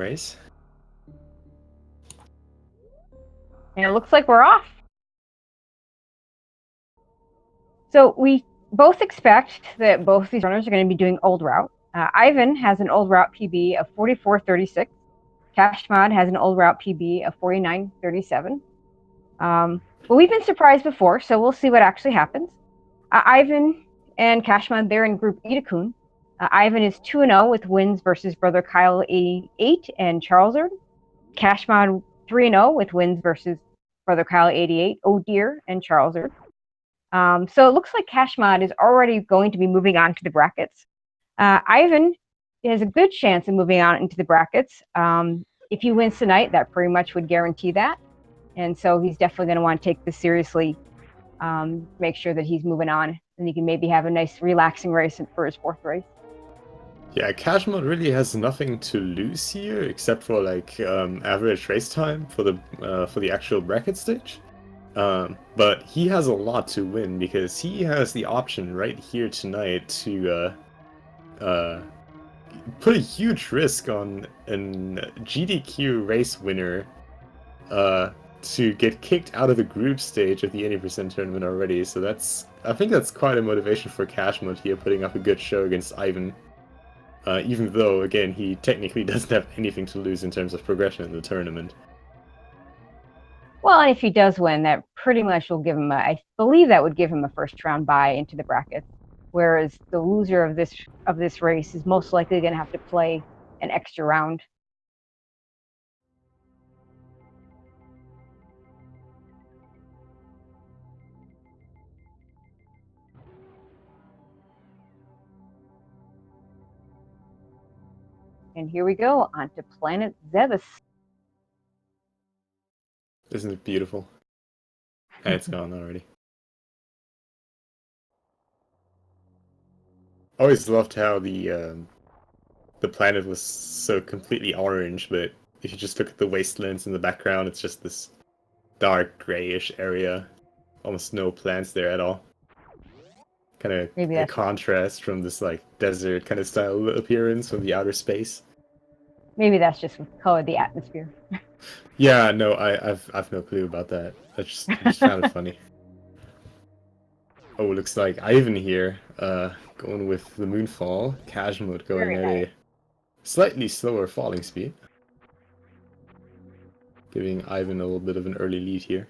race. And it looks like we're off. So we both expect that both these runners are going to be doing old route. Ivan has an old route PB of 44.36. Kashmod has an old route PB of 49.37. But we've been surprised before, so we'll see what actually happens. Ivan and Kashmod, they're in Group Itakun. Ivan is 2-0 with wins versus brother Kyle 88 and Charlesard. Kashmod 3-0 with wins versus brother Kyle 88, Oh Dear, and Charlesard. So it looks like Kashmod is already going to be moving on to the brackets. Ivan has a good chance of moving on into the brackets. If he wins tonight, that pretty much would guarantee that. And so he's definitely going to want to take this seriously, make sure that he's moving on, and he can maybe have a nice relaxing race for his fourth race. Yeah, kashmod really has nothing to lose here except for like average race time for the actual bracket stage. But he has a lot to win because he has the option right here tonight to put a huge risk on an GDQ race winner to get kicked out of the group stage of the 80% tournament already. So I think that's quite a motivation for kashmod here, putting up a good show against Ivan. Even though, again, he technically doesn't have anything to lose in terms of progression in the tournament. Well, and if he does win, that pretty much will give him I believe that would give him a first round bye into the brackets. Whereas the loser of this race is most likely going to have to play an extra round. And here we go, onto planet Zebus. Isn't it beautiful? And it's gone already. I always loved how the planet was so completely orange, but if you just look at the wastelands in the background, it's just this dark grayish area. Almost no plants there at all. Kind of Maybe a that's contrast from this like desert kind of style appearance from the outer space. just what colored the atmosphere. Yeah, no, I've no clue about that. I just found it funny. Oh, looks like Ivan here, going with the Moonfall. Kashmod going Very at nice. a slightly slower falling speed. Giving Ivan a little bit of an early lead here.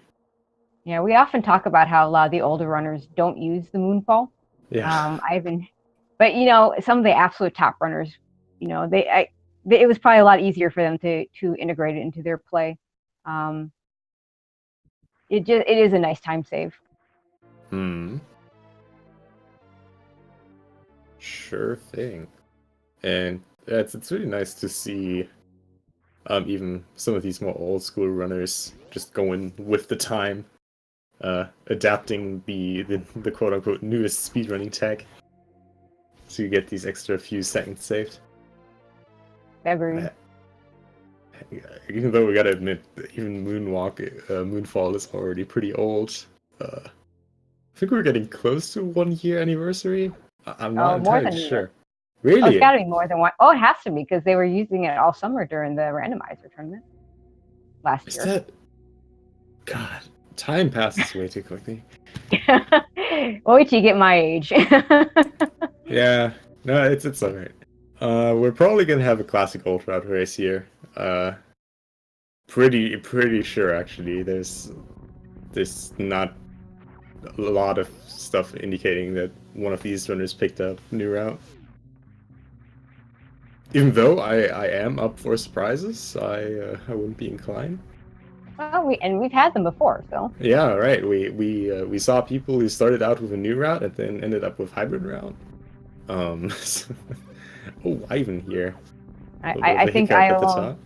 Yeah, we often talk about how a lot of the older runners don't use the moonfall. Yeah. But some of the absolute top runners, it was probably a lot easier for them to integrate it into their play. Um, it is a nice time save. Hmm. Sure thing. And it's really nice to see even some of these more old school runners just going with the time, adapting the quote unquote newest speedrunning tech to get these extra few seconds saved. Agreed. Even though we gotta admit, even Moonfall is already pretty old. I think we're getting close to 1 year anniversary. I'm not Oh, more entirely than a year. sure. Oh, it's Really? got to be more than one. Oh, it has to be because they were using it all summer during the randomizer tournament last Is year. that? God, time passes way too quickly. Wait till you get my age. Yeah, no, it's alright. We're probably gonna have a classic ultra route race here. Pretty sure actually. There's not a lot of stuff indicating that one of these runners picked up new route. Even though I am up for surprises, I wouldn't be inclined. Well, we've had them before, so Yeah, right. We saw people who started out with a new route and then ended up with hybrid route. Oh, Ivan here. I, A little I, bit of I a think hiccup at the I'll top.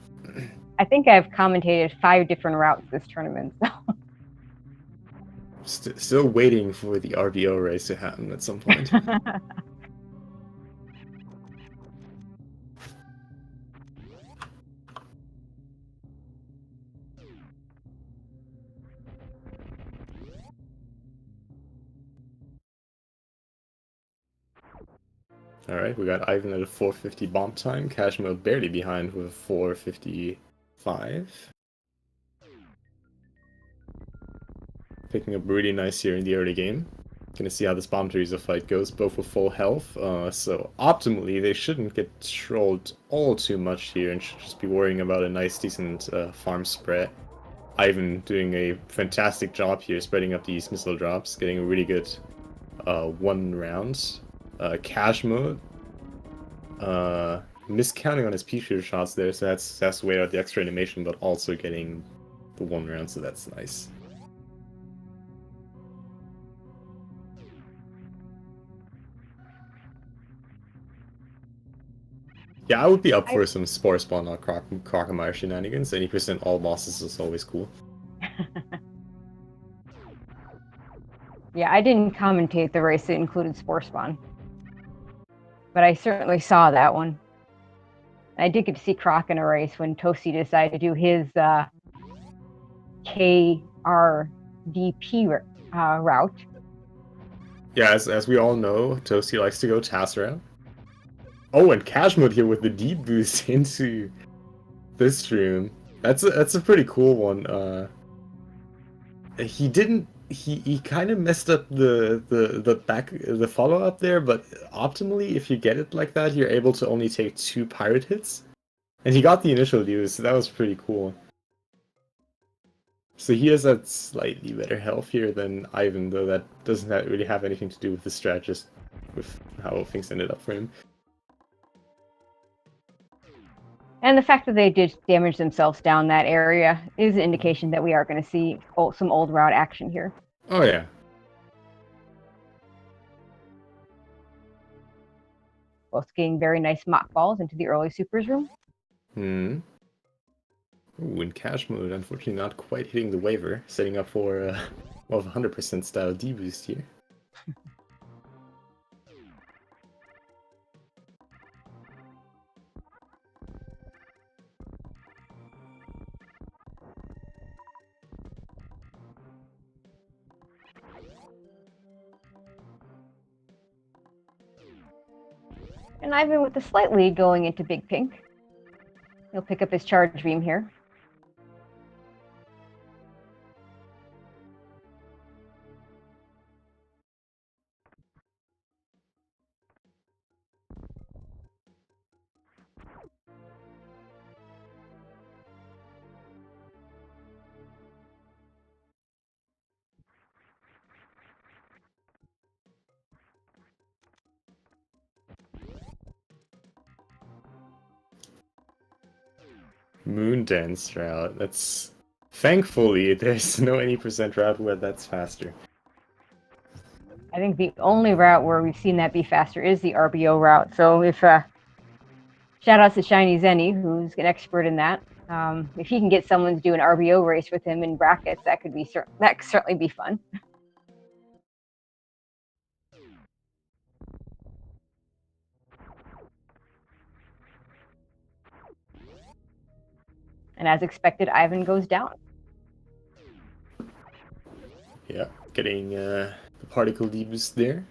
I think I've commentated 5 different routes this tournament. So. Still waiting for the RBO race to happen at some point. Alright, we got Ivan at a 450 bomb time. Kashmod barely behind with a 455. Picking up really nice here in the early game. Gonna see how this Bomb Teresa fight goes, both with full health. So optimally, they shouldn't get trolled all too much here and should just be worrying about a nice, decent farm spread. Ivan doing a fantastic job here, spreading up these missile drops, getting a really good one round. Cash mode. Miscounting on his P-shooter shots there, so that's way out the extra animation, but also getting the one round, so that's nice. Yeah, I would be up for some Spore Spawn or Crocomire shenanigans. 80% all bosses is always cool. Yeah, I didn't commentate the race that included Spore Spawn, but I certainly saw that one. I did get to see Croc in a race when Toasty decided to do his KRDP route. Yeah, as we all know, Toasty likes to go TAS route. Oh, and Kashmod here with the deep boost into this stream. That's a pretty cool one. He kind of messed up the follow up there, but optimally, if you get it like that, you're able to only take 2 pirate hits, and he got the initial use, so that was pretty cool. So he has that slightly better health here than Ivan, though that doesn't really have anything to do with the strat, just with how things ended up for him. And the fact that they did damage themselves down that area is an indication that we are going to see some old route action here. Oh yeah. Both getting very nice mock balls into the early supers room. Ooh, in cash mode, unfortunately not quite hitting the waiver, setting up for more of 100% style D-boost here. And Ivan with a slight lead going into Big Pink. He'll pick up his charge beam here. Moon Dance route. That's... Thankfully, there's no any percent route where that's faster. I think the only route where we've seen that be faster is the RBO route. So if shout outs to Shiny Zenny, who's an expert in that. If he can get someone to do an RBO race with him in brackets, that could certainly be fun. And as expected, Ivan goes down. Yeah, getting the particle D-boost there.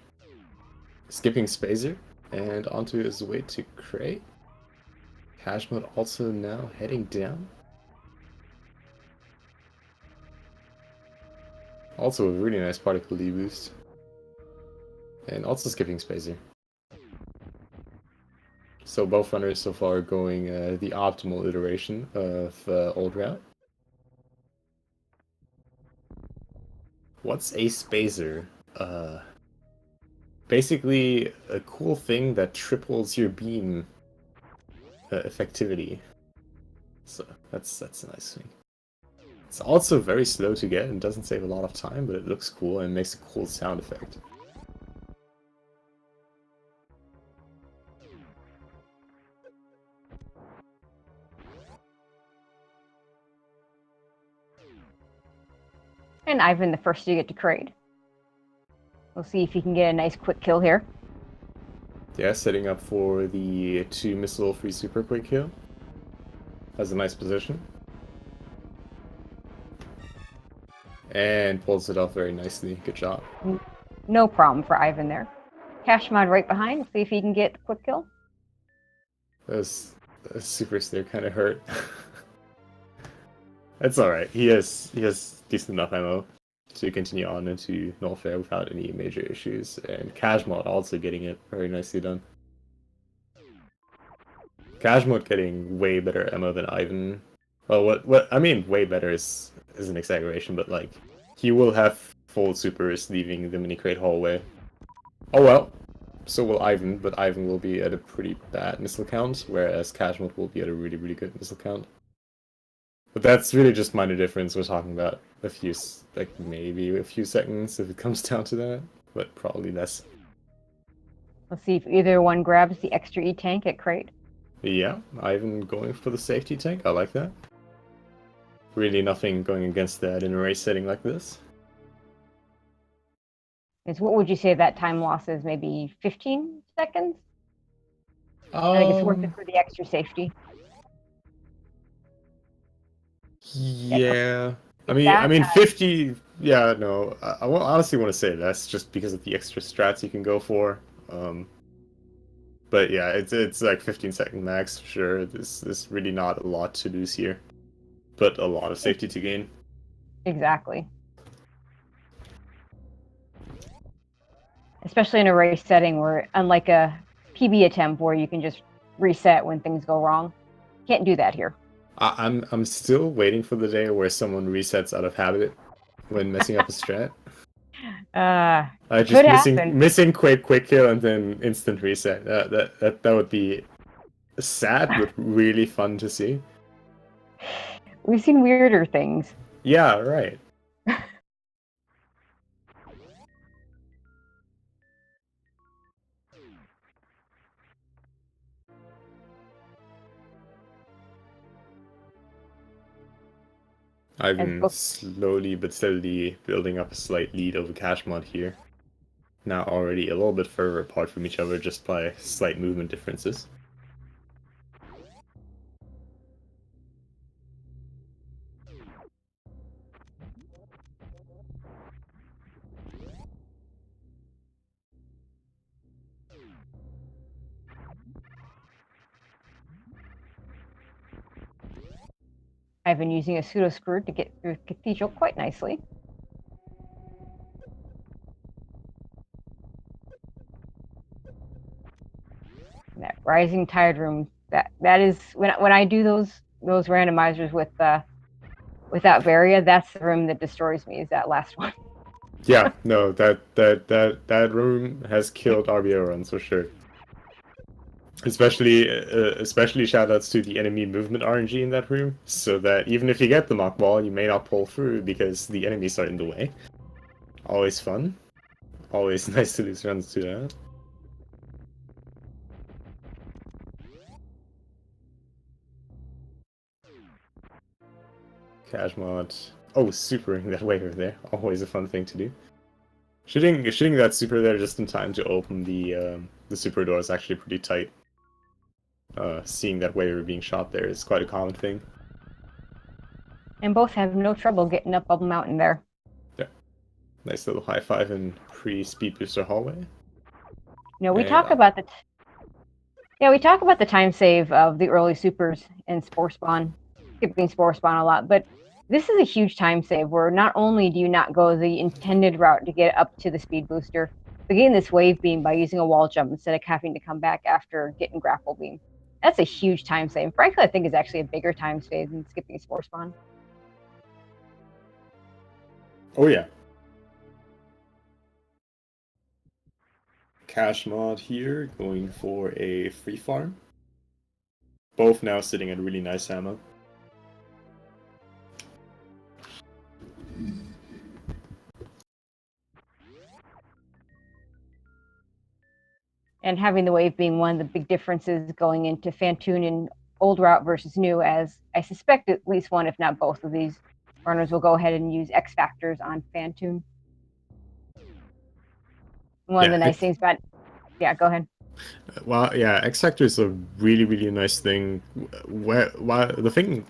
Skipping Spazer, and onto his way to Cray. Cash mode also now heading down. Also a really nice particle D-boost. And also skipping Spazer. So both runners so far going the optimal iteration of old route. What's a Spazer? Basically a cool thing that triples your beam effectivity. So that's a nice thing. It's also very slow to get and doesn't save a lot of time, but it looks cool and makes a cool sound effect. And Ivan the first to get to Kraid. We'll see if he can get a nice quick kill here. Yeah, setting up for the 2 missile free super quick kill. Has a nice position. And pulls it off very nicely. Good job. No problem for Ivan there. Kashmod right behind. See if he can get the quick kill. Those supers there kind of hurt. It's alright. He has decent enough ammo to continue on into Nullfair without any major issues. And Kashmod also getting it very nicely done. Kashmod getting way better ammo than Ivan. Well, what I mean, way better is an exaggeration, but like he will have full supers leaving the mini crate hallway. Oh well, so will Ivan, but Ivan will be at a pretty bad missile count, whereas Kashmod will be at a really good missile count. But that's really just minor difference. We're talking about a few, like maybe a few seconds if it comes down to that, but probably less. Let's see if either one grabs the extra E tank at crate. Yeah, Ivan going for the safety tank. I like that. Really nothing going against that in a race setting like this. What would you say that time loss is? Maybe 15 seconds? I think it's worth it for the extra safety. Yeah. I mean, 50. Yeah, no. I honestly want to say less, just because of the extra strats you can go for. But yeah, it's like 15-second max for sure. There's really not a lot to lose here, but a lot of safety to gain. Exactly. Especially in a race setting where, unlike a PB attempt where you can just reset when things go wrong, can't do that here. I'm still waiting for the day where someone resets out of habit when messing up a strat. Just missing quick kill and then instant reset. That would be sad but really fun to see. We've seen weirder things. Yeah, right. I've been slowly but steadily building up a slight lead over Kashmod here. Now already a little bit further apart from each other just by slight movement differences. I've been using a pseudo screw to get through Cathedral quite nicely. And that Rising Tide room, that is when I do those randomizers without Varia, that's the room that destroys me, is that last one. Yeah, no, that room has killed RBO runs for sure. Especially shoutouts to the enemy movement RNG in that room, so that even if you get the mock ball, you may not pull through because the enemies are in the way. Always fun. Always nice to lose runs to that. Kashmod. Oh, supering that wave there. Always a fun thing to do. Shooting that super there just in time to open the super door is actually pretty tight. Seeing that wave being shot there is quite a common thing. And both have no trouble getting up the mountain there. Yeah. Nice little high five in pre-speed booster hallway. You know, we talk about the time save of the early supers in Spore Spawn, skipping Spore Spawn a lot, but this is a huge time save where not only do you not go the intended route to get up to the speed booster, but getting this wave beam by using a wall jump instead of having to come back after getting grapple beam. That's a huge time save. Frankly, I think it's actually a bigger time save than skipping Spore Spawn. Oh yeah. Kashmod here, going for a free farm. Both now sitting at really nice ammo. And having the wave being one of the big differences going into Phantoon and old route versus new, as I suspect at least one, if not both of these runners will go ahead and use X Factors on Phantoon. One of the nice things about... Yeah, go ahead. Well, yeah, X Factor is a really nice thing. The thing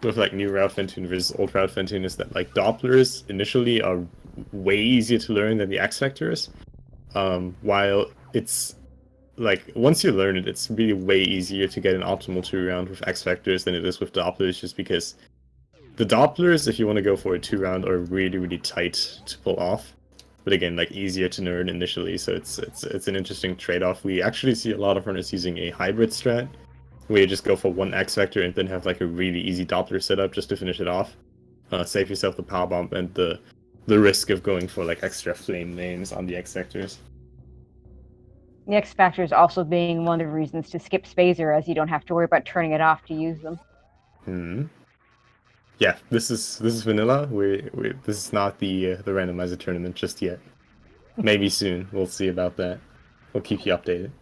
with like new route Phantoon versus old route Phantoon is that like Dopplers initially are way easier to learn than the X Factors. While it's like once you learn it, it's really way easier to get an optimal 2-round with X Factors than it is with Dopplers, just because the Dopplers, if you want to go for a 2-round, are really, really tight to pull off. But again, like easier to learn initially, so it's an interesting trade-off. We actually see a lot of runners using a hybrid strat, where you just go for one X Factor and then have like a really easy Doppler setup just to finish it off. Save yourself the power bomb and the risk of going for like extra flame names on the X Factors. The X Factors also being one of the reasons to skip Spazer, as you don't have to worry about turning it off to use them. Yeah, this is vanilla. This is not the randomizer tournament just yet. Maybe soon. We'll see about that. We'll keep you updated.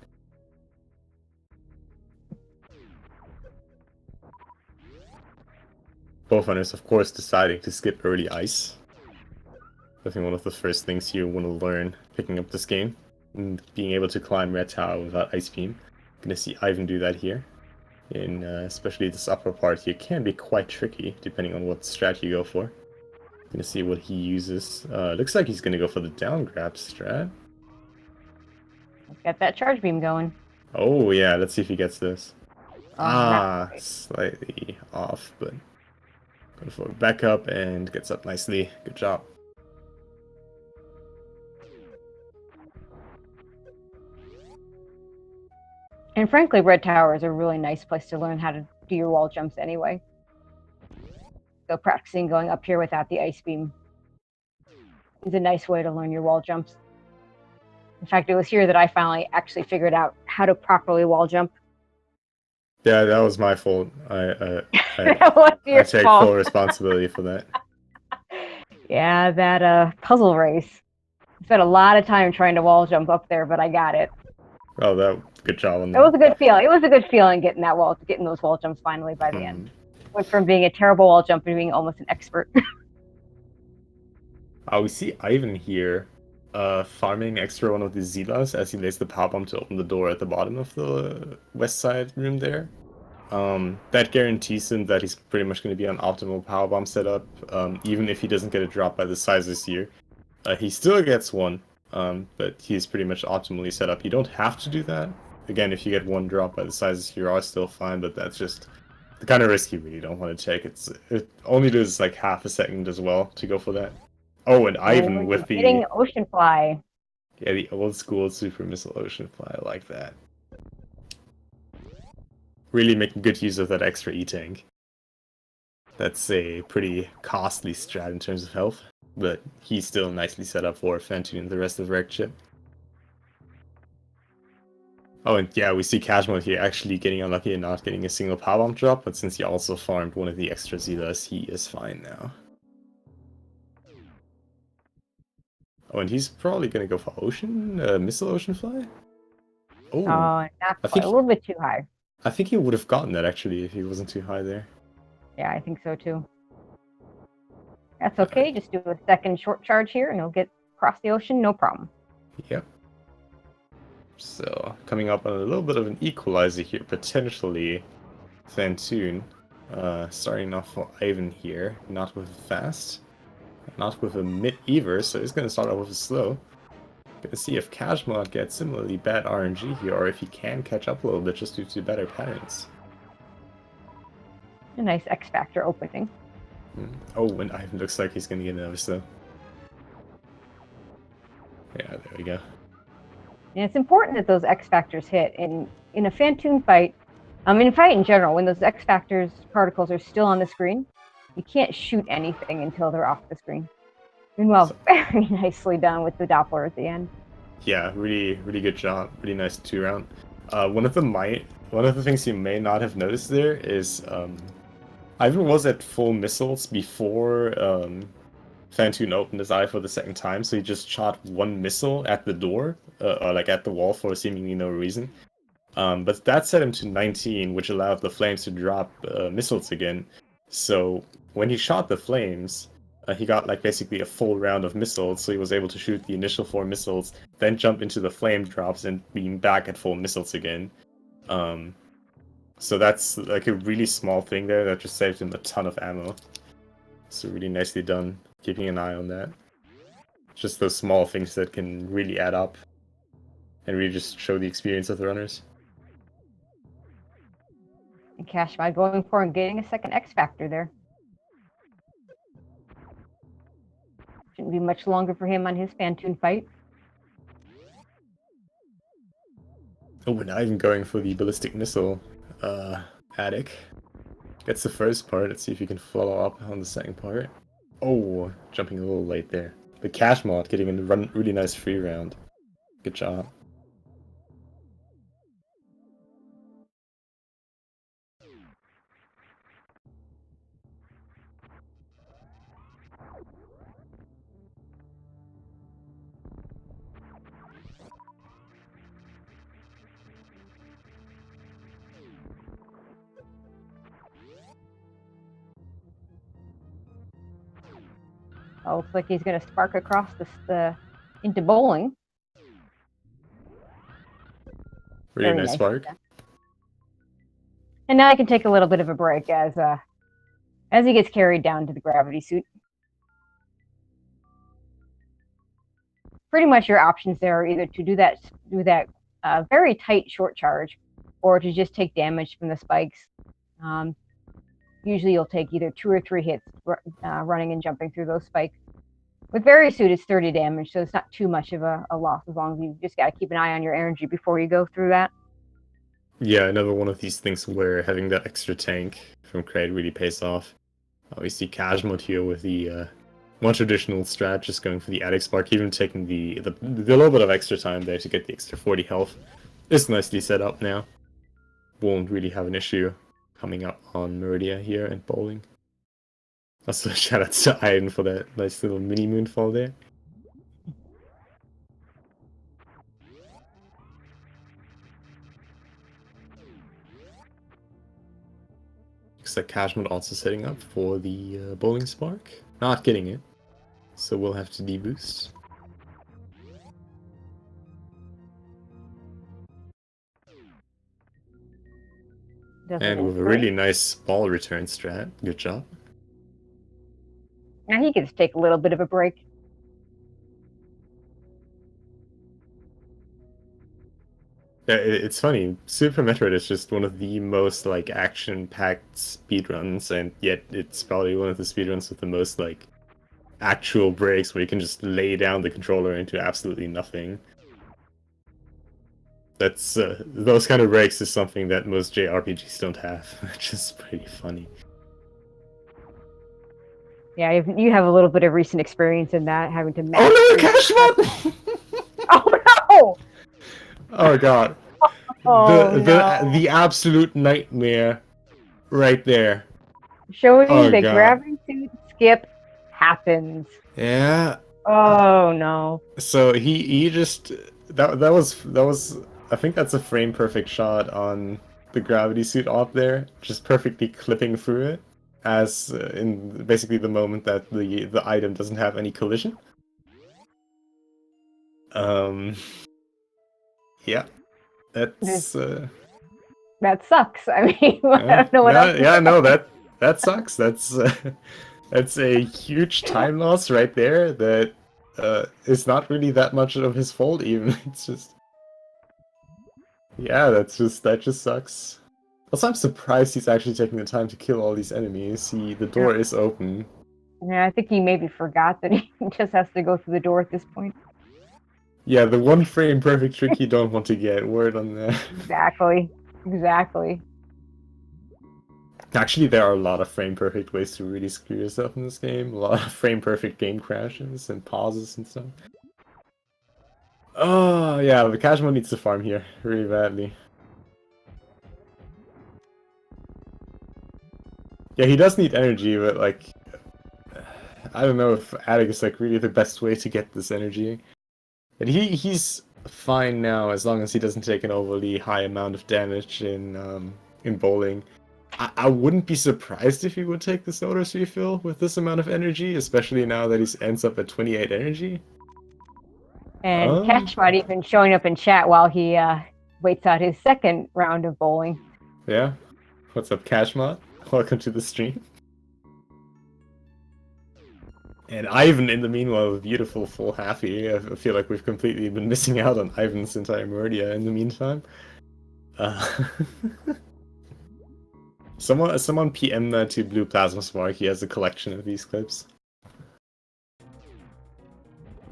Both runners, of course, deciding to skip early ice. I think one of the first things you want to learn picking up this game, and being able to climb Red Tower without Ice Beam. Gonna see Ivan do that here. In especially this upper part here can be quite tricky depending on what strat you go for. Gonna see what he uses. Looks like he's gonna go for the down grab strat. Get that charge beam going. Oh yeah, let's see if he gets this. Slightly off, but going for a backup and gets up nicely. Good job. And frankly, Red Tower is a really nice place to learn how to do your wall jumps anyway. So practicing going up here without the ice beam is a nice way to learn your wall jumps. In fact, it was here that I finally actually figured out how to properly wall jump. Yeah, that was my fault. I take fault. full responsibility for that. Yeah, that puzzle race. I spent a lot of time trying to wall jump up there, but I got it. Oh, good job on that. It was a good feeling. It was a good feeling getting those wall jumps finally by the end. Went from being a terrible wall jumper to being almost an expert. We see Ivan here farming extra one of the Zilas as he lays the power bomb to open the door at the bottom of the west side room there. That guarantees him that he's pretty much going to be on optimal power bomb setup, even if he doesn't get a drop by the sizes here. He still gets one, but he's pretty much optimally set up. You don't have to do that. Again, if you get one drop by the sizes, you are still fine, but that's just the kind of risk you really don't want to take. It only does like half a second as well to go for that. Oh, and Ivan with the... Getting Ocean Fly. Yeah, the old school Super Missile Ocean Fly, I like that. Really making good use of that extra E-Tank. That's a pretty costly strat in terms of health, but he's still nicely set up for Fantoon and the rest of the Wreck Chip. Oh, and yeah, we see kashmod here actually getting unlucky and not getting a single power bomb drop, but since he also farmed one of the extra Zilas, he is fine now. Oh, and he's probably gonna go for Missile Ocean Fly? Oh, not quite. A little bit too high. I think he would have gotten that actually if he wasn't too high there. Yeah, I think so too. That's okay, just do a second short charge here and he'll get across the ocean, no problem. Yep. So, coming up on a little bit of an equalizer here, potentially Fantoon. Starting off for Ivan here, not with a fast, not with a mid either, so he's going to start off with a slow. Gonna see if kashmod gets similarly bad RNG here, or if he can catch up a little bit just due to better patterns. A nice X Factor opening. Oh, and Ivan looks like he's gonna get another slow. Yeah, there we go. And it's important that those X Factors hit. In a Fantoon fight, in a fight in general, when those X Factors particles are still on the screen, you can't shoot anything until they're off the screen. Meanwhile, very nicely done with the Doppler at the end. Yeah, really, really good job. Really nice 2-round. One of the things you may not have noticed there is Ivan was at full missiles before Fantoon opened his eye for the second time, so he just shot one missile at the door, or like at the wall for seemingly no reason. But that set him to 19, which allowed the flames to drop missiles again. So when he shot the flames, he got like basically a full round of missiles, so he was able to shoot the initial 4 missiles, then jump into the flame drops and beam back at full missiles again. So that's like a really small thing there that just saved him a ton of ammo. So really nicely done, keeping an eye on that. Just those small things that can really add up. and really just show the experience of the runners. And kashmod going for and getting a second X Factor there. Shouldn't be much longer for him on his Phantoon fight. Oh, we're not even going for the ballistic missile attic. That's the first part. Let's see if you can follow up on the second part. Oh, jumping a little late there. The kashmod getting a really nice free round. Good job. Oh, looks like he's going to spark across into bowling. Really nice spark. And now I can take a little bit of a break as he gets carried down to the gravity suit. Pretty much your options there are either to do that very tight short charge, or to just take damage from the spikes. Usually you'll take either 2 or 3 hits running and jumping through those spikes. With Suit, it's 30 damage, so it's not too much of a loss, as long as you just got to keep an eye on your energy before you go through that. Yeah, another one of these things where having that extra tank from Kraid really pays off. We see kashmod here with the more traditional strat, just going for the attic spark, even taking the little bit of extra time there to get the extra 40 health. It's nicely set up now. Won't really have an issue coming up on Meridia here and bowling. Also, shout out to Iron for that nice little mini moonfall there. Looks like kashmod also setting up for the bowling spark. Not getting it, so we'll have to deboost. And with a really nice ball return strat. Good job. Now he gets to take a little bit of a break. Yeah, it's funny. Super Metroid is just one of the most like action-packed speedruns, and yet it's probably one of the speedruns with the most like actual breaks where you can just lay down the controller into absolutely nothing. That's those kind of breaks is something that most JRPGs don't have, which is pretty funny. Yeah, you have a little bit of recent experience in that, having to. Oh no, kashmod! Oh no! Oh god. Oh, the absolute nightmare right there. Showing the gravity suit skip happens. Yeah. Oh no. So he just that was I think that's a frame perfect shot on the gravity suit op there, just perfectly clipping through it, as in basically the moment that the item doesn't have any collision. Yeah, that's that sucks. I mean, I don't know what else. Yeah, no, that sucks. That's a huge time loss right there. That is not really that much of his fault. Even it's just, yeah, that just sucks. Also, I'm surprised he's actually taking the time to kill all these enemies. The door is open. Yeah, I think he maybe forgot that he just has to go through the door at this point. Yeah, the one frame perfect trick you don't want to get. Word on that. Exactly. Actually, there are a lot of frame perfect ways to really screw yourself in this game. A lot of frame perfect game crashes and pauses and stuff. Oh, yeah, the kashmod needs to farm here really badly. Yeah, he does need energy, but like, I don't know if attic is like really the best way to get this energy. And he's fine now as long as he doesn't take an overly high amount of damage in bowling. I wouldn't be surprised if he would take the Sodas refill with this amount of energy, especially now that he ends up at 28 energy. And kashmod even showing up in chat while he waits out his second round of bowling. Yeah. What's up, kashmod? Welcome to the stream. And Ivan, in the meanwhile, beautiful full happy. I feel like we've completely been missing out on Ivan's entire Murdia in the meantime. Uh, someone PM that to Blue Plasma Spark. He has a collection of these clips.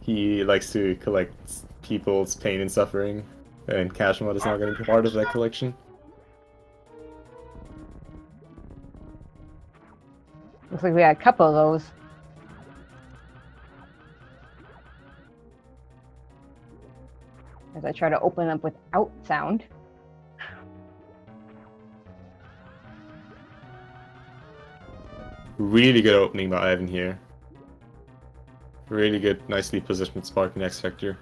He likes to collect people's pain and suffering, and kashmod is not going to be part of that collection. Looks like we had a couple of those. As I try to open up without sound. Really good opening by Ivan here. Really good, nicely positioned Spark and X Factor.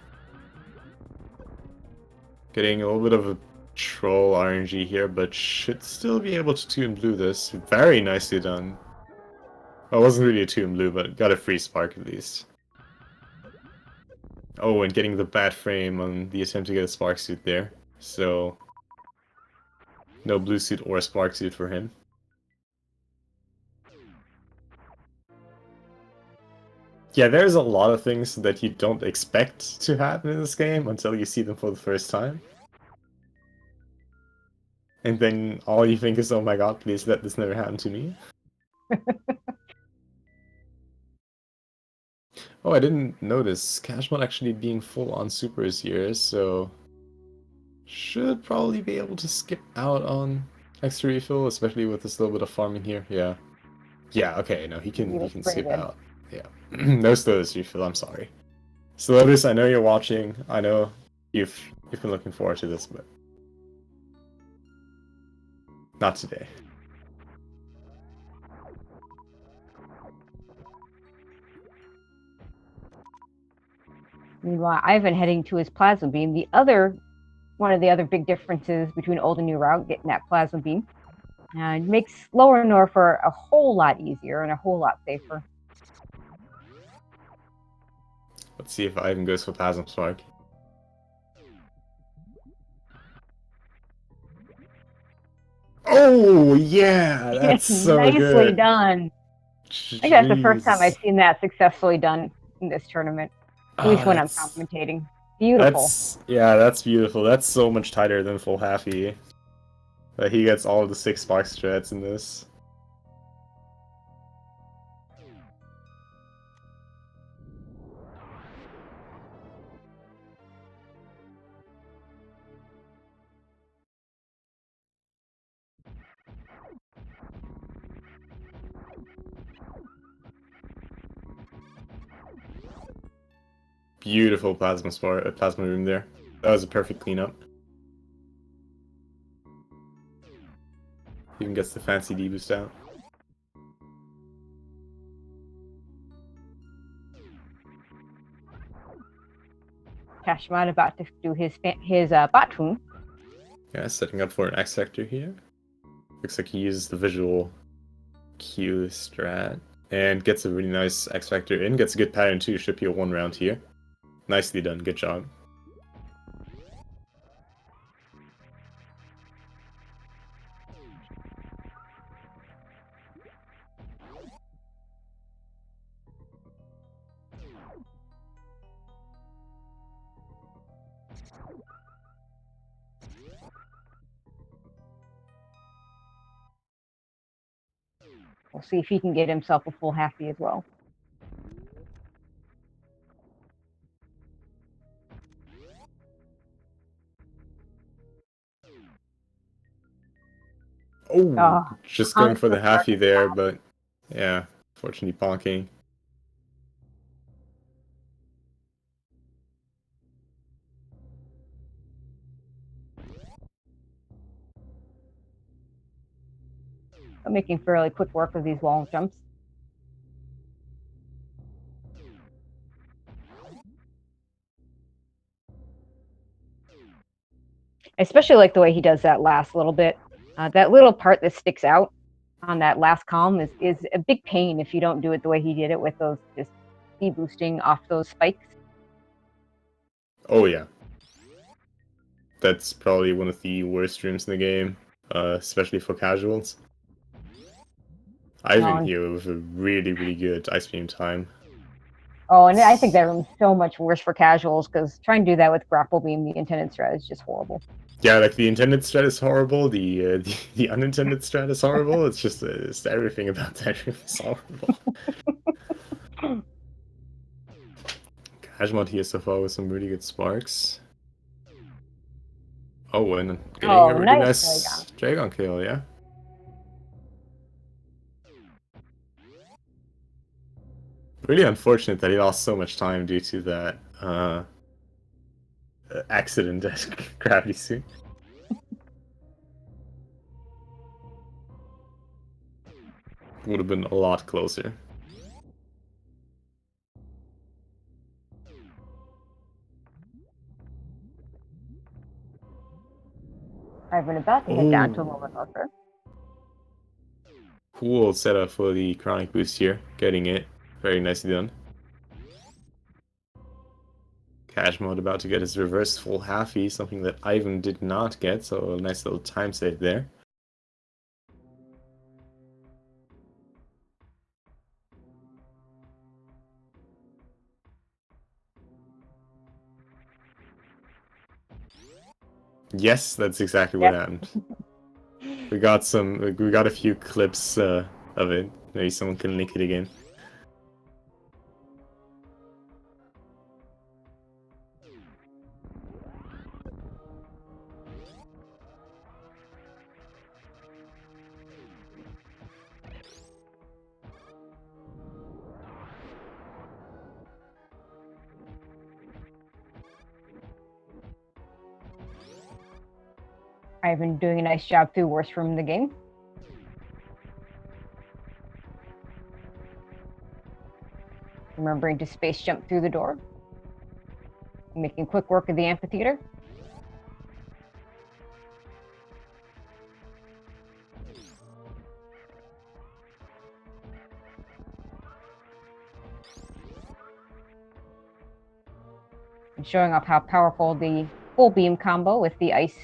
Getting a little bit of a troll RNG here, but should still be able to 2-in-blue this. Very nicely done. Well, it wasn't really a 2-in-blue, but got a free Spark at least. Oh, and getting the bad frame on the attempt to get a Spark suit there. So, no blue suit or Spark suit for him. Yeah, there's a lot of things that you don't expect to happen in this game until you see them for the first time. And then all you think is, oh my god, please let this never happen to me. Oh, I didn't notice kashmod actually being full on supers here, so should probably be able to skip out on extra refill, especially with this little bit of farming here. Yeah. Yeah, okay, no, he can skip good. out. Yeah. No Slotus refill, I'm sorry. Slotus, I know you're watching. I know you've been looking forward to this, but not today. Meanwhile, Ivan heading to his plasma beam. One of the other big differences between old and new route, getting that plasma beam. It makes lower Norfor a whole lot easier and a whole lot safer. Let's see if Ivan goes for Plasma Spark. Oh, yeah! That's so Nicely good! done! Jeez. I think that's the first time I've seen that successfully done in this tournament. At least when I'm commentating. Beautiful. That's beautiful. That's so much tighter than full happy. He gets all of the 6 Spark strats in this. Beautiful plasma room there. That was a perfect cleanup. Even gets the fancy D boost out. kashmod about to do his bot tune. Yeah, setting up for an X Sector here. Looks like he uses the visual Q strat. And gets a really nice X Factor in. Gets a good pattern too. Should be a 1 round here. Nicely done. Good job. We'll see if he can get himself a full happy as well. Oh, just going for the happy there, but yeah, fortunately bonking. I'm making fairly quick work of these wall jumps. I especially like the way he does that last little bit. That little part that sticks out on that last column is a big pain if you don't do it the way he did it with those just boosting off those spikes. Oh yeah. That's probably one of the worst rooms in the game, especially for casuals. Ivan here with a really, really good Ice Beam time. Oh, and I think that room's so much worse for casuals because trying to do that with grapple beam, the intended strat, is just horrible. Yeah, like the intended strat is horrible. The unintended strat is horrible. It's just everything about that room is horrible. Kashmod here so far with some really good sparks. Oh, and getting Oh, a really nice nice Dragon kill, yeah. Really unfortunate that he lost so much time due to that accident at Gravity Suit. Would have been a lot closer. I've been about to head down to a moment marker. Cool setup for the chronic boost here. Getting it. Very nicely done. Kashmod about to get his reverse full halfie, something that Ivan did not get, so a nice little time save there. Yes, that's exactly what happened. We got a few clips of it. Maybe someone can link it again. I've been doing a nice job through worst room in the game. Remembering to space jump through the door. Making quick work of the amphitheater. And showing off how powerful the full beam combo with the ice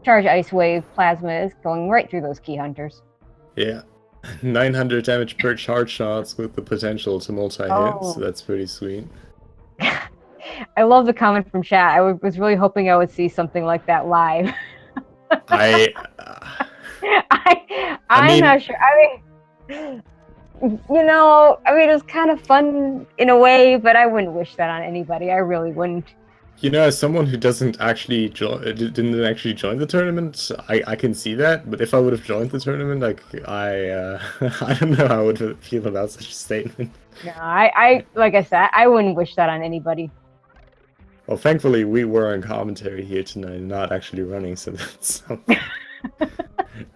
charge ice wave plasma is, going right through those key hunters. Yeah. 900 damage per charge shots with the potential to multi-hit, so that's pretty sweet. I love the comment from chat. I was really hoping I would see something like that live. I'm not sure. I mean, it was kind of fun in a way, but I wouldn't wish that on anybody. I really wouldn't. You know, as someone who didn't actually join the tournament, I can see that. But if I would have joined the tournament, like I don't know how I would feel about such a statement. No, I like I said, I wouldn't wish that on anybody. Well, thankfully we were on commentary here tonight, not actually running, so that's something.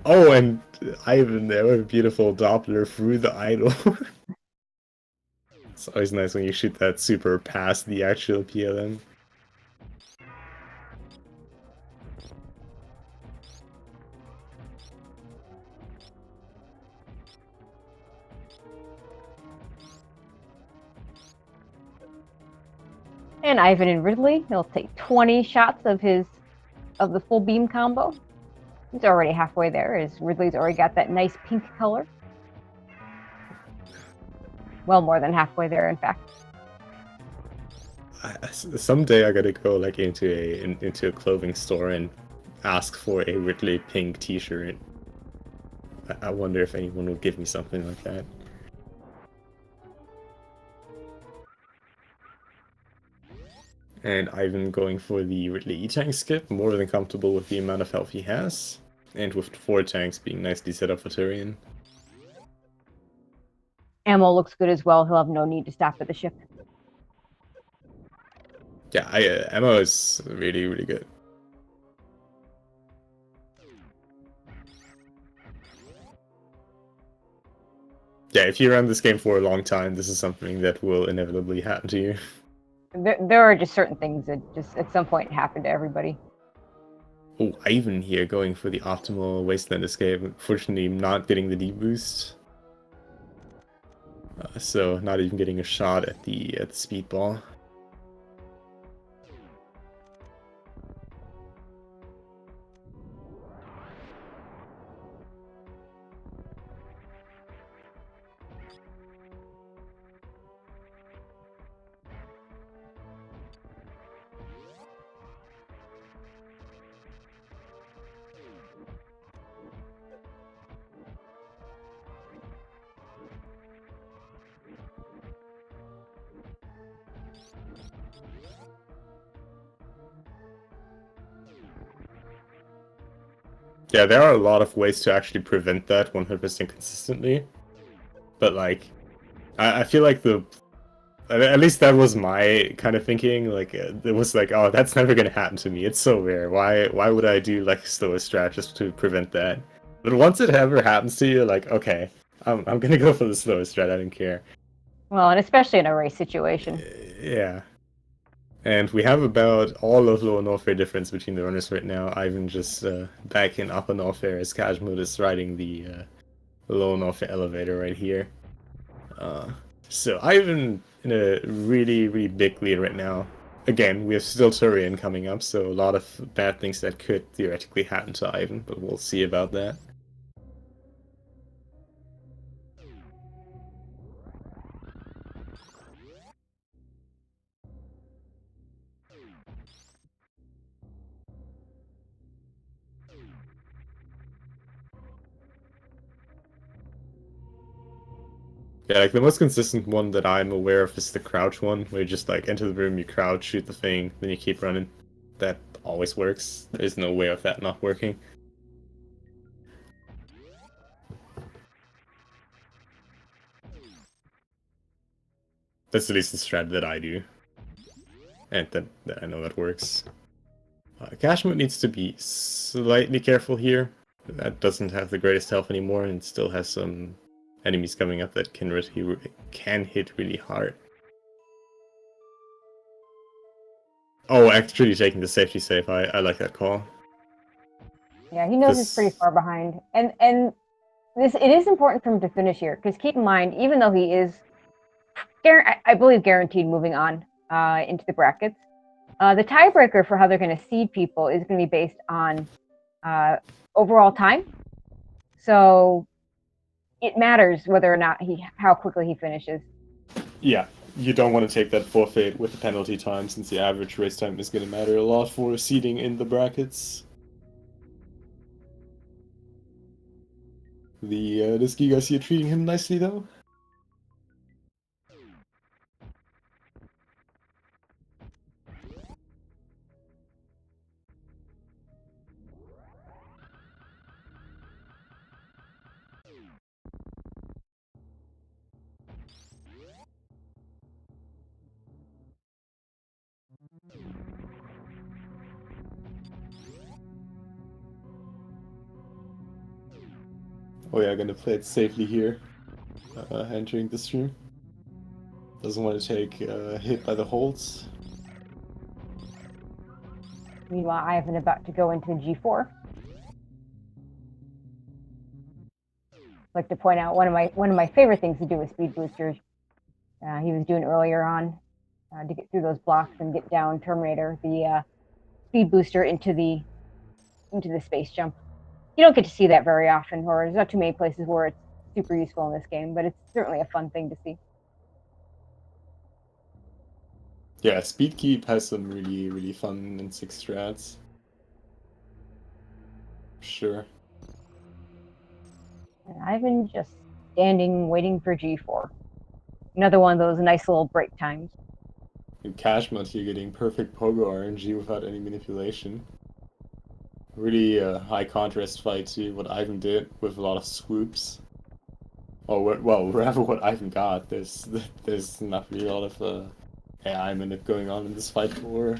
Oh, and Ivan there with a beautiful Doppler through the idol. It's always nice when you shoot that super past the actual PLM. And Ivan and Ridley, he'll take 20 shots of the full beam combo. He's already halfway there, as Ridley's already got that nice pink color. Well, more than halfway there, in fact. Someday I gotta go like into a clothing store and ask for a Ridley pink T-shirt. I wonder if anyone will give me something like that. And Ivan going for the Ridley E-Tank skip, more than comfortable with the amount of health he has. And with 4 tanks being nicely set up for Turian. Ammo looks good as well. He'll have no need to stop at the ship. Yeah, ammo is really, really good. Yeah, if you run this game for a long time, this is something that will inevitably happen to you. There are just certain things that just at some point happen to everybody. Oh, Ivan here going for the optimal Wasteland escape. Unfortunately, not getting the D-boost. So not even getting a shot at the speedball. Yeah, there are a lot of ways to actually prevent that 100% consistently. But like, I feel like at least that was my kind of thinking. Like, it was like, oh, that's never gonna happen to me. It's so rare. Why would I do like a slower strat just to prevent that? But once it ever happens to you, like, okay, I'm gonna go for the slower strat. I don't care. Well, and especially in a race situation. Yeah. And we have about all of lower Norfair difference between the runners right now. Ivan just back in upper Norfair as kashmod is riding the lower Norfair elevator right here. So Ivan in a really, really big lead right now. Again, we have still Turian coming up, so a lot of bad things that could theoretically happen to Ivan, but we'll see about that. Yeah, like the most consistent one that I'm aware of is the crouch one, where you just like enter the room, you crouch, shoot the thing, then you keep running. That always works. There's no way of that not working. That's at least the strat that I do. And that I know that works. Kashmod needs to be slightly careful here. That doesn't have the greatest health anymore and still has some enemies coming up that can hit really hard. Oh, actually taking the safety save. I like that call. Yeah, he knows he's pretty far behind. And it is important for him to finish here, because keep in mind, even though he is, I believe, guaranteed moving on into the brackets, the tiebreaker for how they're going to seed people is going to be based on overall time. So it matters whether or not how quickly he finishes. Yeah, you don't want to take that forfeit with the penalty time, since the average race time is going to matter a lot for seeding in the brackets. The ski guys here treating him nicely though. Oh yeah, gonna play it safely here, entering the stream. Doesn't want to take hit by the holds. Meanwhile, Ivan about to go into G4. I'd like to point out one of my favorite things to do with speed boosters. He was doing earlier on to get through those blocks and get down Terminator, the speed booster into the space jump. You don't get to see that very often, or there's not too many places where it's super useful in this game, but it's certainly a fun thing to see. Yeah, speed keep has some really, really fun and sick strats. Sure. And Ivan just standing, waiting for G4. Another one of those nice little break times. In Kashmod, you're getting perfect pogo RNG without any manipulation. Really high contrast fight to what Ivan did with a lot of swoops. Oh, well, rather what Ivan got. There's not really a lot of AI minute going on in this fight for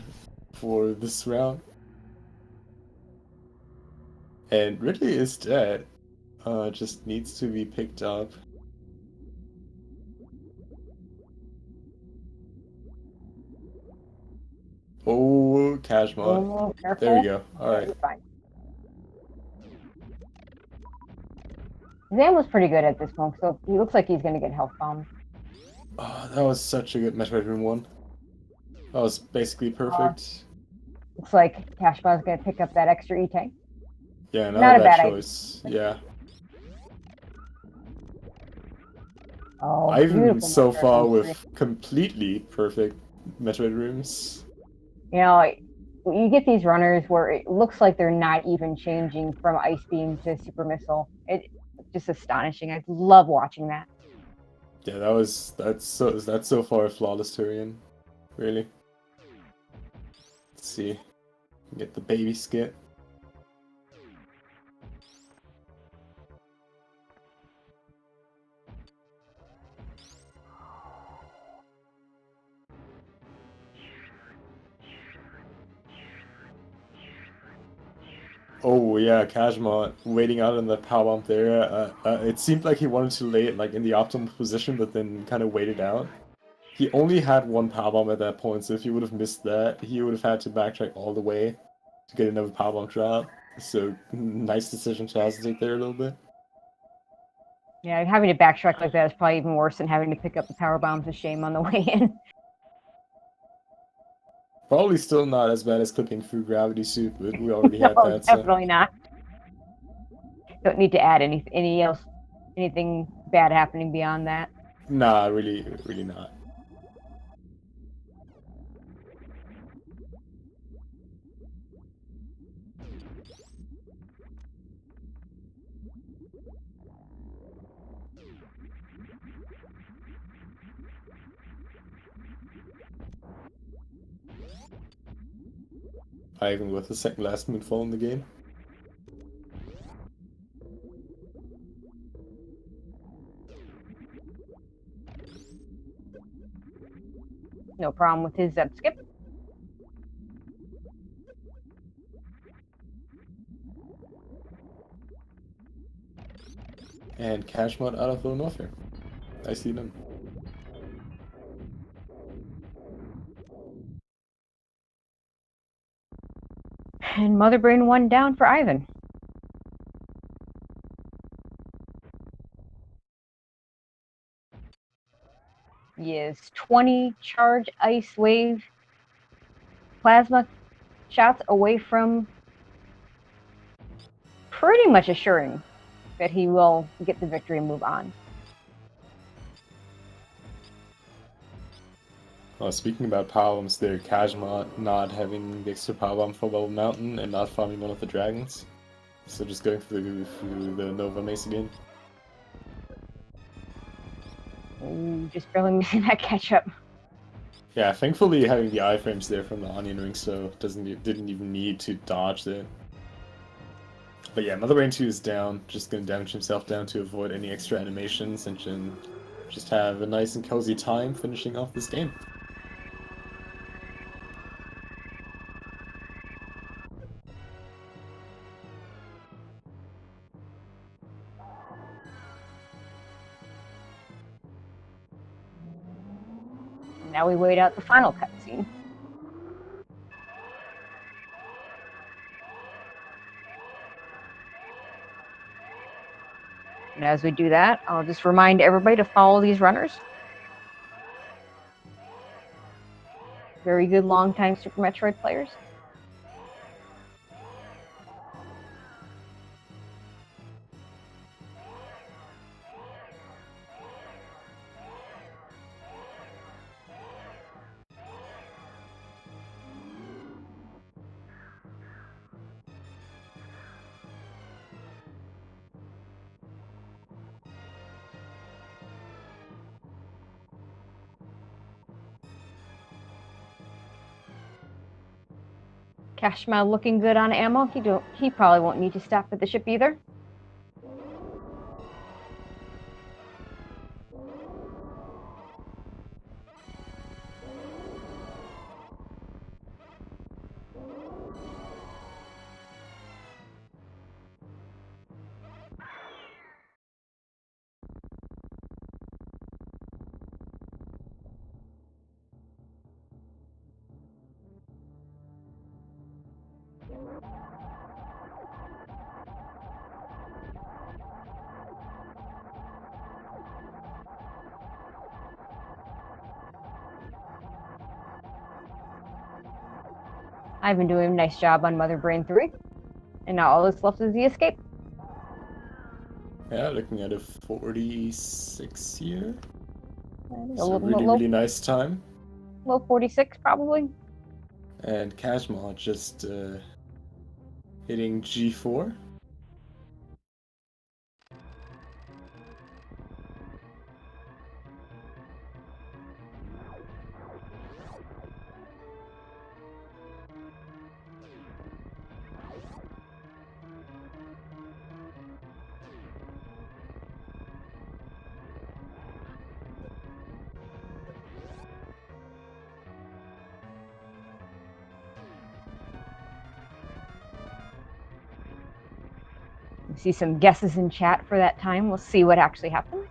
this round. And Ridley is dead. Just needs to be picked up. Oh, Kashmod. Oh, careful. There we go. Alright. Zam was pretty good at this point, so he looks like he's going to get health bombed. Oh, that was such a good Metroid Room 1. That was basically perfect. Looks like Kashmod's going to pick up that extra E-tank. Yeah, Not a bad choice. idea. Yeah. Oh, Ivan so Metroid far Rooms with 3. completely perfect Metroid Rooms. You know, you get these runners where it looks like they're not even changing from Ice Beam to Super Missile. It's just astonishing. I love watching that. Yeah, that's so far a flawless Turian. Really. Let's see. Get the baby skit. Oh yeah, Kashmod waiting out on the power bump there. It seemed like he wanted to lay it like in the optimal position, but then kind of waited out. He only had one power bomb at that point, so if he would have missed that, he would have had to backtrack all the way to get another power bomb drop. So nice decision to hesitate there a little bit. Yeah, having to backtrack like that is probably even worse than having to pick up the power bombs of shame on the way in. Probably still not as bad as clipping through Gravity Suit, but we already had No, that, so... definitely not. Don't need to add anything bad happening beyond that. Nah, really not. Ivan with the second last moonfall in the game. No problem with his skip. And Kashmod out of Philadelphia. I see them. And Mother Brain 1 down for Ivan. He is 20 charge ice wave plasma shots away from pretty much assuring that he will get the victory and move on. Speaking about power bombs there, Kashmod not having the extra power bomb for Bubble Mountain and not farming one of the dragons. So just going through the Nova Mace again. Ooh, just barely missing that catch up. Yeah, thankfully having the iframes there from the Onion Ring, so didn't even need to dodge it. But yeah, Mother Brain 2 is down, just gonna damage himself down to avoid any extra animations and just have a nice and cozy time finishing off this game. Now we wait out the final cutscene. And as we do that, I'll just remind everybody to follow these runners. Very good long-time Super Metroid players. Kashmod looking good on ammo. He probably won't need to stop at the ship either. I've been doing a nice job on Mother Brain 3. And now all that's left is the escape. Yeah, looking at a 46 here. It's a Low, really nice time. low 46 probably. And Kashmod just hitting G4. see some guesses in chat for that time. We'll see what actually happens.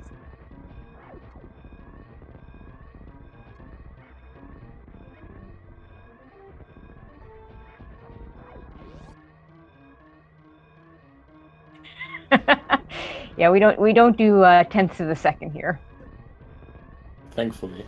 Yeah, we don't do tenths of a second here. Thankfully.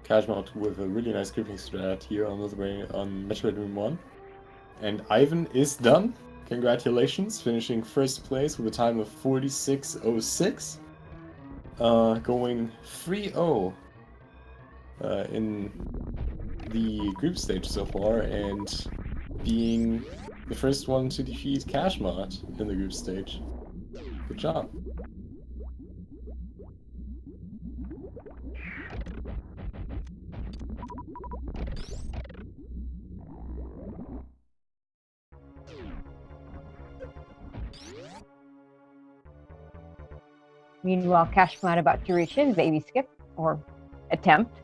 kashmod with a really nice gripping strat here on the way on Metroid Room 1. And Ivan is done. Congratulations, finishing first place with a time of 46.06. Going 3-0 in the group stage so far, and being the first one to defeat kashmod in the group stage. Good job. Meanwhile, kashmod about to reach his baby skip, or attempt.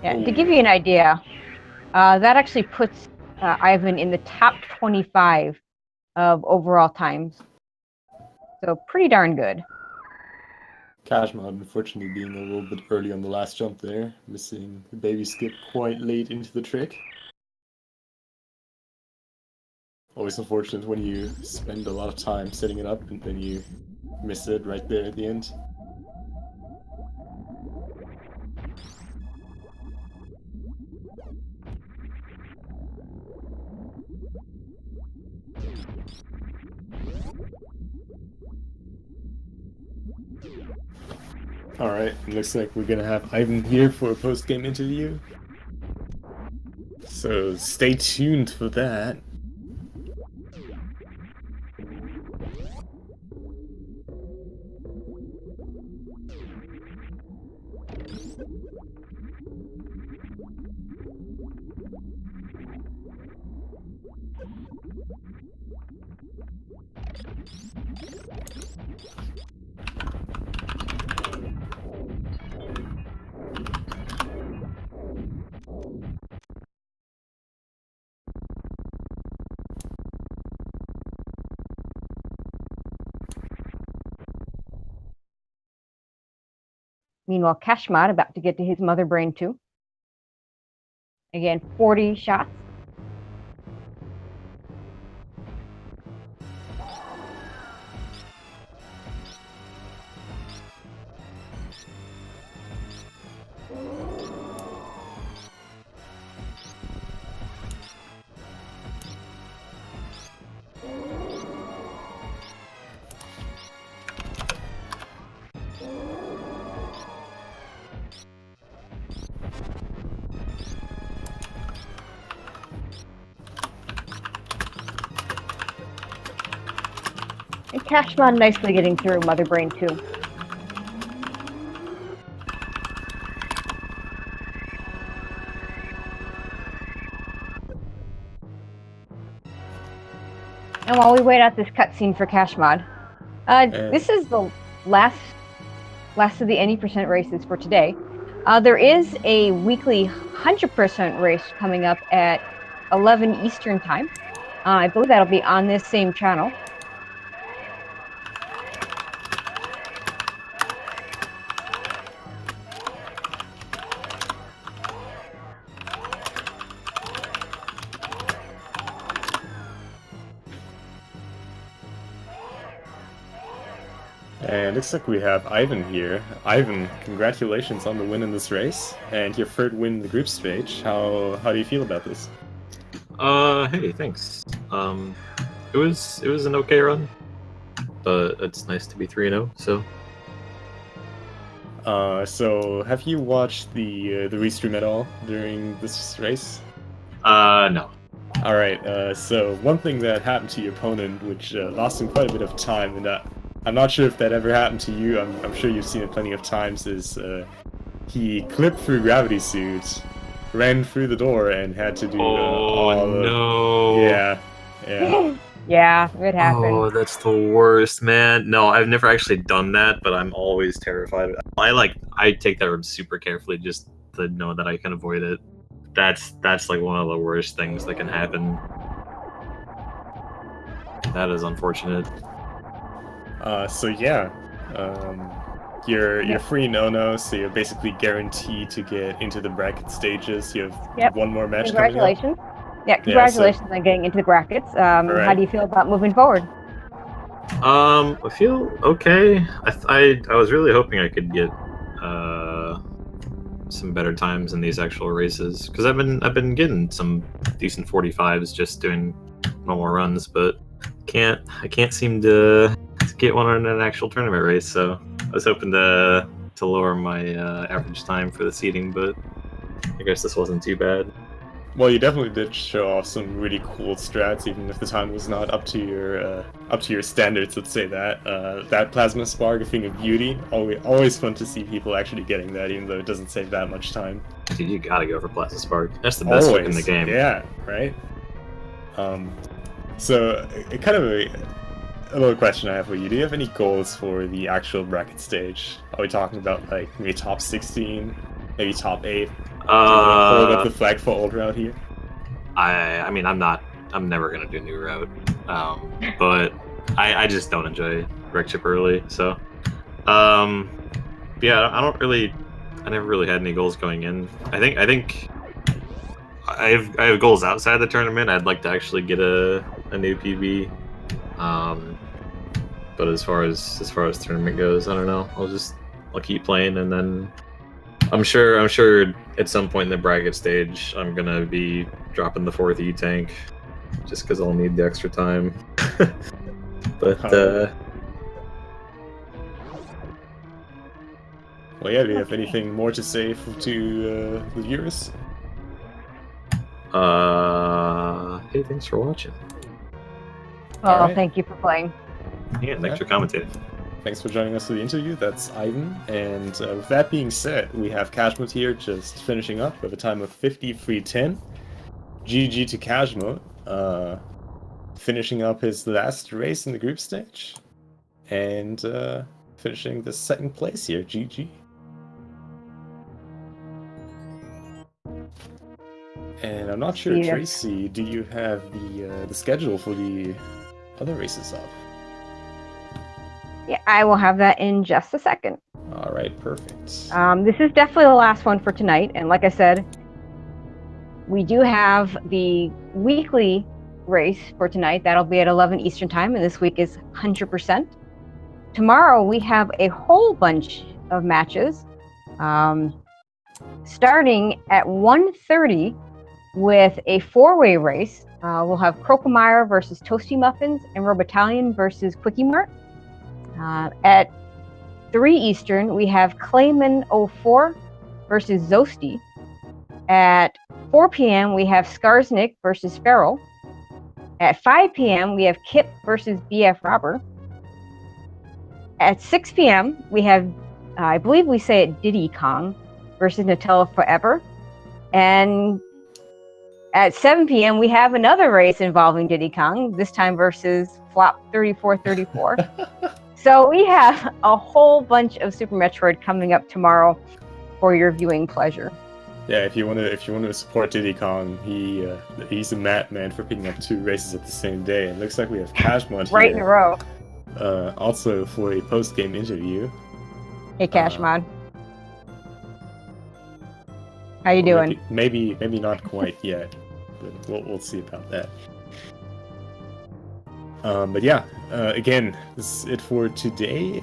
Yeah, to give you an idea, that actually puts Ivan in the top 25 of overall times. So pretty darn good. kashmod unfortunately being a little bit early on the last jump there, missing the baby skip quite late into the trick. Always unfortunate when you spend a lot of time setting it up and then you miss it right there at the end. Alright, looks like we're gonna have Ivan here for a post-game interview. So stay tuned for that. Meanwhile, kashmod about to get to his mother brain too. Again, 40 shots. And kashmod nicely getting through mother brain too. And while we wait out this cutscene for kashmod, this is the last of the any percent races for today. There is a weekly 100% race coming up at 11 Eastern time. I believe that'll be on this same channel. And it looks like we have Ivan here. Ivan, congratulations on the win in this race, and your third win in the group stage. How do you feel about this? Hey, thanks. It was an okay run, but it's nice to be 3-0. So, So have you watched the restream at all during this race? no. All right. So one thing that happened to your opponent, which lost him quite a bit of time, and I'm not sure if that ever happened to you. I'm sure you've seen it plenty of times. Is he clipped through gravity suit, ran through the door, and had to do all no. yeah. Yeah, it happened. Oh, that's the worst, man. No, I've never actually done that, but I'm always terrified. I take that road super carefully just to know that I can avoid it. That's like one of the worst things that can happen. That is unfortunate. So yeah, you're free no, so you're basically guaranteed to get into the bracket stages. You have one more match coming up. Congratulations. Yeah, congratulations on getting into the brackets. How do you feel about moving forward? I feel okay. I was really hoping I could get some better times in these actual races because I've been getting some decent 45s just doing normal runs, but I can't seem to get one in an actual tournament race. So I was hoping to lower my average time for the seeding, but I guess this wasn't too bad. Well, you definitely did show off some really cool strats, even if the time was not up to your standards. Let's say that that plasma spark, a thing of beauty. Always fun to see people actually getting that, even though it doesn't save that much time. Dude, you gotta go for plasma spark. That's the best look in the game. Yeah, right. So kind of a little question I have for you. Do you have any goals for the actual bracket stage? Are we talking about like maybe top 16, maybe top 8? Do you want to hold up the flag for old route here? I mean, I'm never gonna do new route, but I just don't enjoy wreck chip early. So, yeah, I never really had any goals going in. I think I have goals outside the tournament. I'd like to actually get a new PB. But as far as tournament goes, I don't know. I'll keep playing, and then I'm sure at some point in the bracket stage I'm gonna be dropping the 4th E tank just because I'll need the extra time. But well, yeah. Do you have anything more to say to the viewers? Hey, thanks for watching. Well, right. Thank you for playing. Yeah, thanks for commentating. Thanks for joining us for the interview. That's Ivan. And with that being said, we have Kashmod here just finishing up with a time of 53:10. GG to Kashmod, finishing up his last race in the group stage. And finishing the 2nd place here. GG. And I'm not sure, Tracy, do you have the schedule for the other races up? Yeah, I will have that in just a second. All right, perfect. This is definitely the last one for tonight. And like I said, we do have the weekly race for tonight. That'll be at 11 Eastern time. And this week is 100%. Tomorrow, we have a whole bunch of matches. Starting at 1:30 with a 4-way race. We'll have Crocomire versus Toasty Muffins and Robotallion versus Quickie Mart. At 3 Eastern, we have Clayman 04 versus Zosty. At 4 p.m., we have Skarsnik versus Feral. At 5 p.m., we have Kip versus BF Robber. At 6 p.m., we have, I believe we say it, Diddy Kong versus Nutella Forever. And at 7 p.m., we have another race involving Diddy Kong, this time versus Flop 3434. So we have a whole bunch of Super Metroid coming up tomorrow for your viewing pleasure. Yeah, if you want to support Diddy Kong, he's a madman for picking up 2 races at the same day. And it looks like we have Kashmod here. Right in a row. Also for a post-game interview. Hey, Kashmod. How you doing? Maybe not quite yet, but we'll see about that. But yeah, again, this is it for today.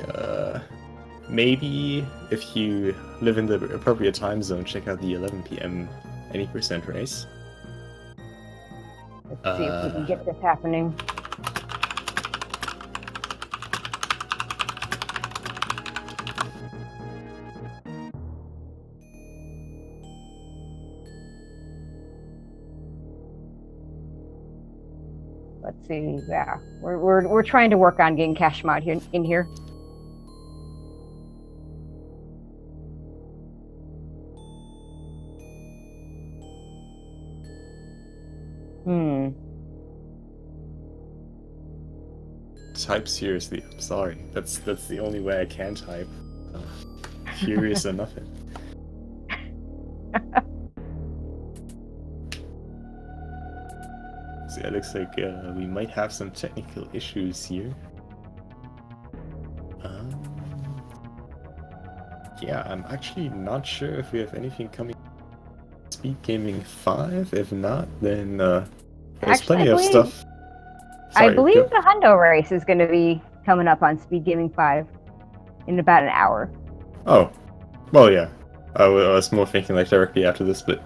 Maybe if you live in the appropriate time zone, check out the 11 p.m. any % race. Let's see if we can get this happening. Let's see. Yeah, we're trying to work on getting kashmod here in here. Type seriously. I'm sorry. That's the only way I can type. Furious or nothing. So it looks like we might have some technical issues here. Yeah, I'm actually not sure if we have anything coming. Speed Gaming 5. If not, then there's Actually, plenty of stuff. Sorry, I believe the Hundo race is going to be coming up on Speed Gaming 5 in about an hour. Oh, well, yeah. I was more thinking like directly after this, but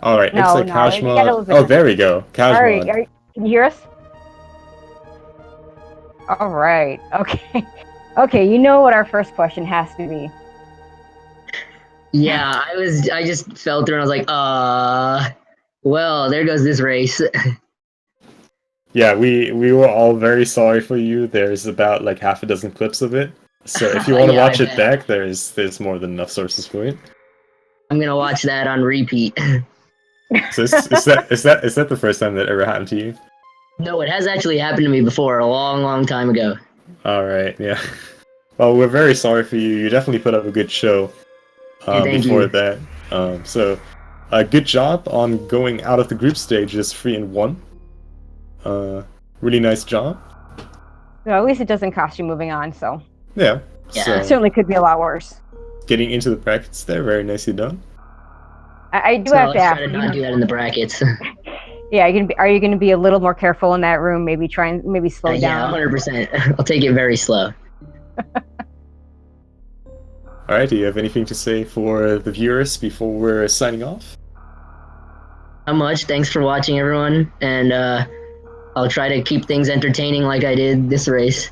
all right. Looks like kashmod. Oh, there we go. Kashmod. All right, can you hear us? All right. Okay. Okay. You know what our first question has to be. Yeah, I just fell through and I was like, well, there goes this race. Yeah, we were all very sorry for you. There's about like half a dozen clips of it. So if you want to Yeah, watch it back, there's more than enough sources for it. I'm gonna watch that on repeat. So is that the first time that ever happened to you? No, it has actually happened to me before, a long, long time ago. All right, yeah. Well, we're very sorry for you. You definitely put up a good show before that. So good job on going out of the group stages 3-1. Really nice job. Well, at least it doesn't cost you moving on, so. Yeah. Yeah. It certainly could be a lot worse. Getting into the brackets there, very nicely done. I do have to ask. Try to not do that in the brackets. Yeah, are you going to be a little more careful in that room? Maybe slow down. Yeah, 100%. I'll take it very slow. All right. Do you have anything to say for the viewers before we're signing off? Not much. Thanks for watching, everyone, and I'll try to keep things entertaining like I did this race.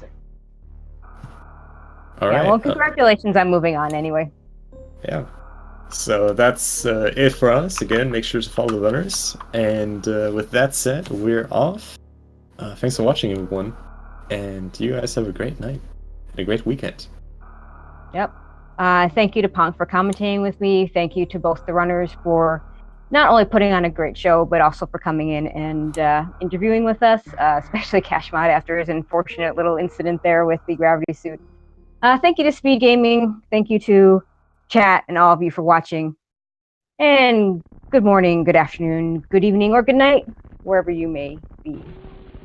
All right. Well, congratulations on moving on anyway. Yeah. So that's it for us. Again, make sure to follow the runners. And with that said, we're off. Thanks for watching, everyone. And you guys have a great night and a great weekend. Yep. Thank you to Pong for commentating with me. Thank you to both the runners for not only putting on a great show, but also for coming in and interviewing with us, especially kashmod after his unfortunate little incident there with the gravity suit. Thank you to Speed Gaming. Thank you to chat and all of you for watching. And good morning, good afternoon, good evening, or good night, wherever you may be.